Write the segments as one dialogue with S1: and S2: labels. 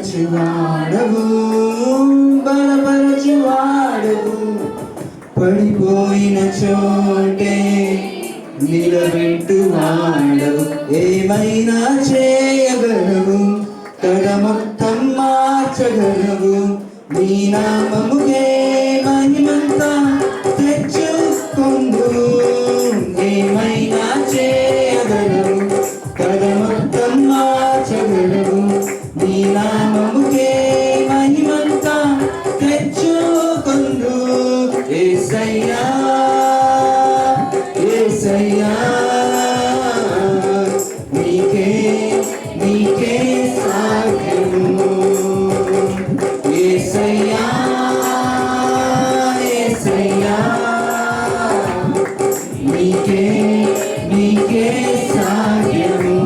S1: బలపరచువాడవు బలపరచువాడవు పడిపోయిన చోటే నిలబెట్టువాడవు ఏమైనా చేయగలవు తడ మొత్తం మార్చగలవు నీ నామముకే మహిమంతా తెచ్చుకొందు ఏమైనా చేయగలవు తడ మొత్తం మార్చగలవు నీ నామముకే మహిమంతా తెచ్చుకొందు యేసయ్యా యేసయ్యా నీకే నీకే సాధ్యము యేసయ్యా యేసయ్యా నీకే నీకే సాధ్యము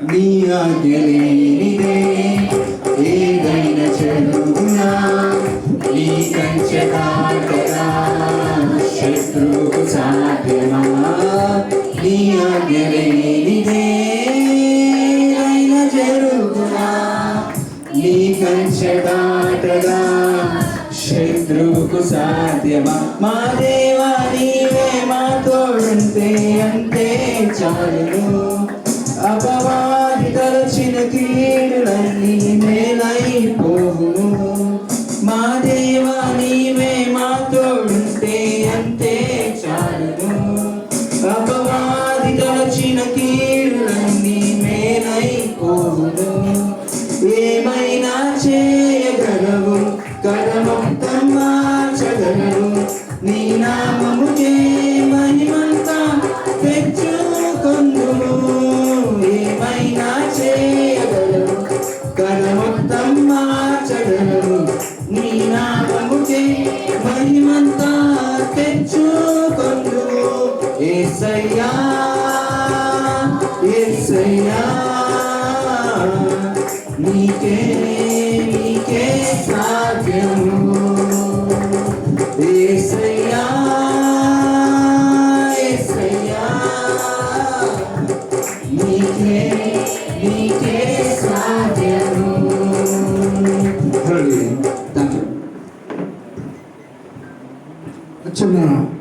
S1: నీ ఆజ్ఞ లేనిదే ఏదైనా జరుగునా నీ కంచె దాటగా శత్రువుకు సాధ్యమా నీ ఆజ్ఞ లేనిదే ఏదైనా జరుగునా నీ కంచె దాటగా శత్రువుకు సాధ్యమా మా దేవా నీవే మా తోడుంటే అంతే చాలును అపవాది తలచిన కీడులన్నీ మేలైపోవును మా దేవా నీవే మా తోడుంటే అంతే చాలును అపవాది తలచిన కీడులన్నీ మేలైపోవును ఏమైనా చేయగలవు కరమొత్తం మార్చగలవు నీ నామముకే మహిమంతా తెచ్చుకొందుము ఏమైనా చేయగలవు కరమొత్తం మార్చగలవు నీ నామముకే మహిమంతా తెచ్చుకొందుము యేసయ్యా యేసయ్యా నీకే నీకే సాధ్యము యేసయ్యా యేసయ్యా నీకే నీకే